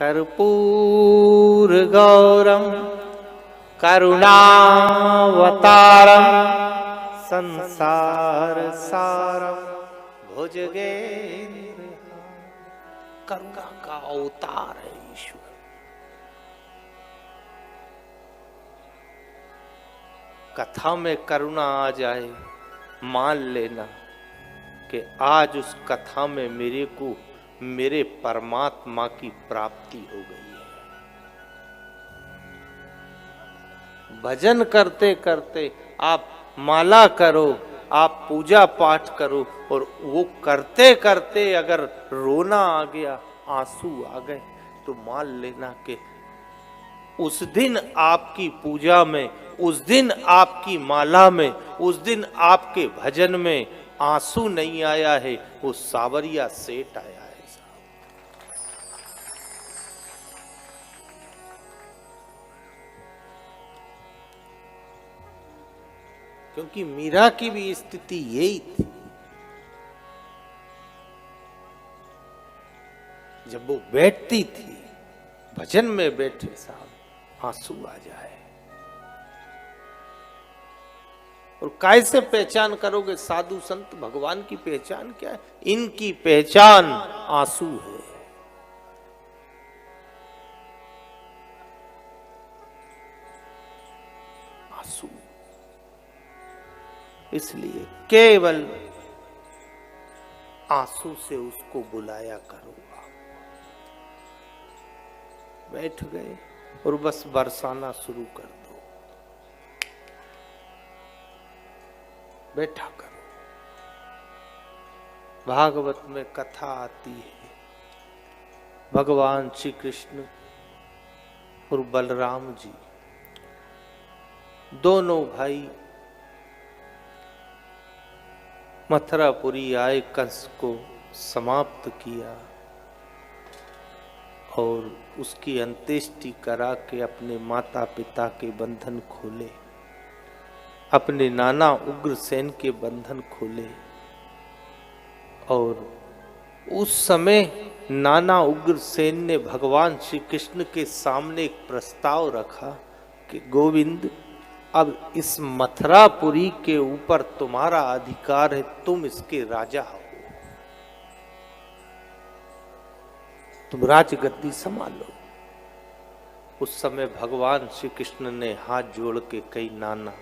कर्पूर गौरम करुणावतारम संसार सारम भुजगेंद्र। करुणा का अवतार है ईश्वर। कथा में करुणा आ जाए, मान लेना कि आज उस कथा में मेरे को मेरे परमात्मा की प्राप्ति हो गई है। भजन करते करते आप माला करो, आप पूजा पाठ करो, और वो करते करते अगर रोना आ गया, आंसू आ गए, तो मान लेना कि उस दिन आपकी पूजा में, उस दिन आपकी माला में, उस दिन आपके भजन में आंसू नहीं आया है, वो सावरिया सेठ आया है। क्योंकि मीरा की भी स्थिति यही थी। जब वो बैठती थी, भजन में बैठे साहब, आंसू आ जाए। और कैसे पहचान करोगे साधु संत भगवान की पहचान क्या है? इनकी पहचान आंसू है। आंसू। इसलिए केवल आंसू से उसको बुलाया करो। बैठ गए और बस बरसाना शुरू कर दो। बैठा करो। भागवत में कथा आती है, भगवान श्री कृष्ण और बलराम जी दोनों भाई मथुरापुरी आए, कंस को समाप्त किया और उसकी अंत्येष्टि करा के अपने माता पिता के बंधन खोले, अपने नाना उग्रसेन के बंधन खोले। और उस समय नाना उग्रसेन ने भगवान श्री कृष्ण के सामने एक प्रस्ताव रखा कि गोविंद, अब इस मथुरापुरी के ऊपर तुम्हारा अधिकार है, तुम इसके राजा हो, तुम राजगद्दी संभालो। उस समय भगवान श्री कृष्ण ने हाथ जोड़ के कही, नाना,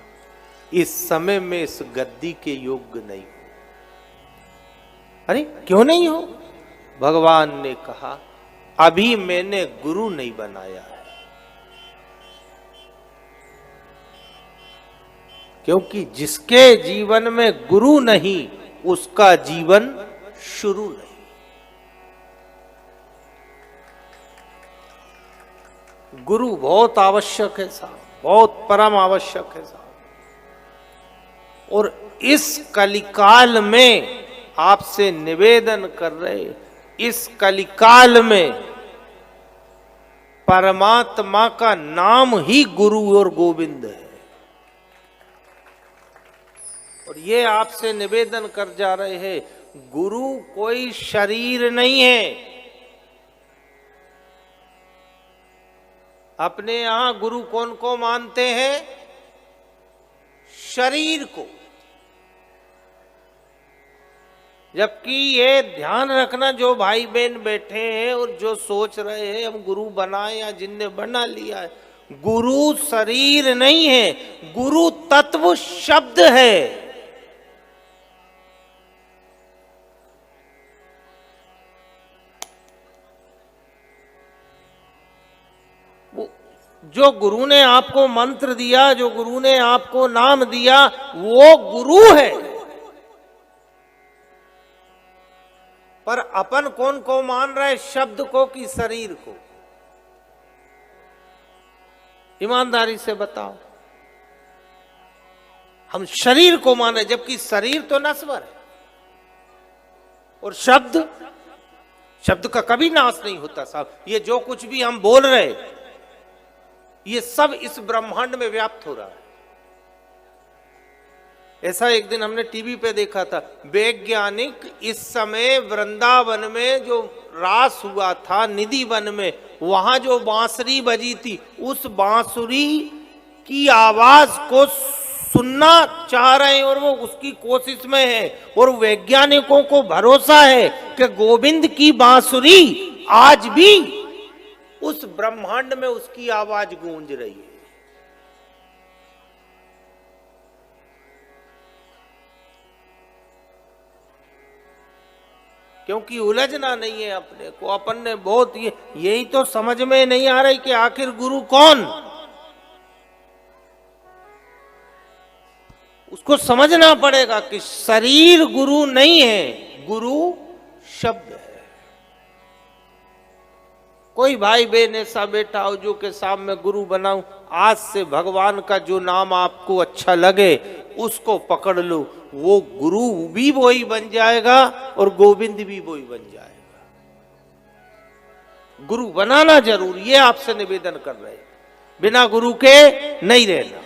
इस समय में इस गद्दी के योग्य नहीं हो। अरे क्यों नहीं हो? भगवान ने कहा, अभी मैंने गुरु नहीं बनाया है। क्योंकि जिसके जीवन में गुरु नहीं, उसका जीवन शुरू नहीं। गुरु बहुत आवश्यक है साहब, बहुत परम आवश्यक है साहब। और इस कलिकाल में आपसे निवेदन कर रहे, इस कलिकाल में परमात्मा का नाम ही गुरु और गोविंद है। और ये आपसे निवेदन कर जा रहे हैं, गुरु कोई शरीर नहीं है। अपने यहां गुरु कौन को मानते हैं? शरीर को। जबकि ये ध्यान रखना, जो भाई बहन बैठे हैं और जो सोच रहे हैं हम गुरु बनाए या जिनने बना लिया है, गुरु शरीर नहीं है, गुरु तत्व शब्द है। जो गुरु ने आपको मंत्र दिया, जो गुरु ने आपको नाम दिया, वो गुरु है। पर अपन कौन को मान रहे? शब्द को कि शरीर को? ईमानदारी से बताओ। हम शरीर को मान रहे, जबकि शरीर तो नश्वर है। और शब्द का कभी नाश नहीं होता साहब। ये जो कुछ भी हम बोल रहे, ये सब इस ब्रह्मांड में व्याप्त हो रहा है। ऐसा एक दिन हमने टीवी पे देखा था, वैज्ञानिक इस समय वृंदावन में जो रास हुआ था निधि वन में, वहां जो बांसुरी बजी थी, उस बांसुरी की आवाज को सुनना चाह रहे हैं और वो उसकी कोशिश में है। और वैज्ञानिकों को भरोसा है कि गोविंद की बांसुरी आज भी उस ब्रह्मांड में उसकी आवाज गूंज रही है। क्योंकि उलझना नहीं है अपने को, अपन ने बहुत यही तो समझ में नहीं आ रही कि आखिर गुरु कौन, उसको समझना पड़ेगा कि शरीर गुरु नहीं है, गुरु शब्द है। कोई भाई बहन ऐसा बेटा हो जो के सामने गुरु बनाऊं, आज से भगवान का जो नाम आपको अच्छा लगे उसको पकड़ लो, वो गुरु भी वही बन जाएगा और गोविंद भी वही बन जाएगा। गुरु बनाना जरूरी, ये आपसे निवेदन कर रहे हैं, बिना गुरु के नहीं रहना,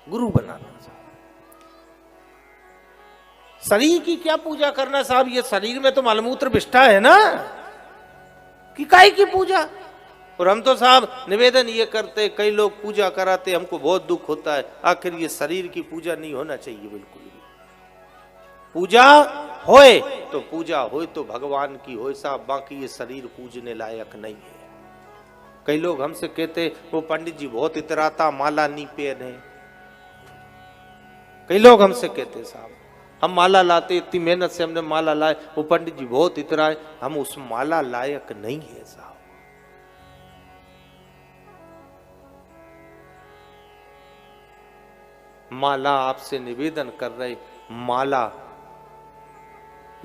गुरु बनाना। शरीर की क्या पूजा करना साहब, ये शरीर में तो मलमूत्र विष्ठा है ना, कि काहे की पूजा। और हम तो साहब निवेदन ये करते, कई लोग पूजा कराते, हमको बहुत दुख होता है। आखिर ये शरीर की पूजा नहीं होना चाहिए बिल्कुल भी। पूजा होए तो पूजा होए तो भगवान की होए साहब, बाकी ये शरीर पूजने लायक नहीं है। कई लोग हमसे कहते वो पंडित जी बहुत इतराता, माला नहीं पहने। कई लोग हमसे कहते साहब हम माला लाते, इतनी मेहनत से हमने माला लाए, वो पंडित जी बहुत इतराए। हम उस माला लायक नहीं है साहब। माला आपसे निवेदन कर रहे, माला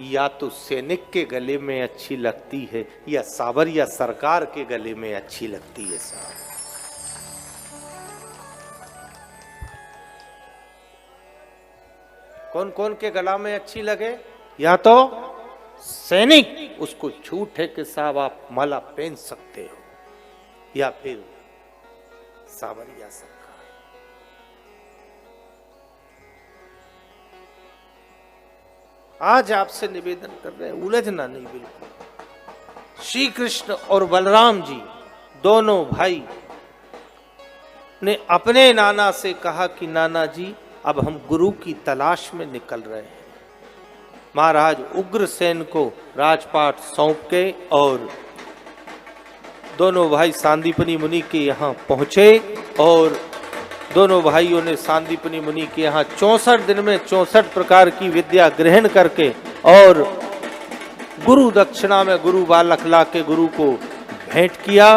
या तो सैनिक के गले में अच्छी लगती है या सावरिया सरकार के गले में अच्छी लगती है साहब। कौन कौन के गला में अच्छी लगे, या तो सैनिक, उसको छूट है कि साहब आप माला पहन सकते हो, या फिर सावरिया सरकार। आज आपसे निवेदन कर रहे हैं, उलझना नहीं बिल्कुल। श्री कृष्ण और बलराम जी दोनों भाई ने अपने नाना से कहा कि नाना जी अब हम गुरु की तलाश में निकल रहे हैं। महाराज उग्रसेन को राजपाट सौंप के और दोनों भाई सांदीपनी मुनि के यहाँ पहुंचे और दोनों भाइयों ने सांदीपनी मुनि के यहाँ 64 दिन में 64 प्रकार की विद्या ग्रहण करके और गुरु दक्षिणा में गुरु बालक ला के गुरु को भेंट किया।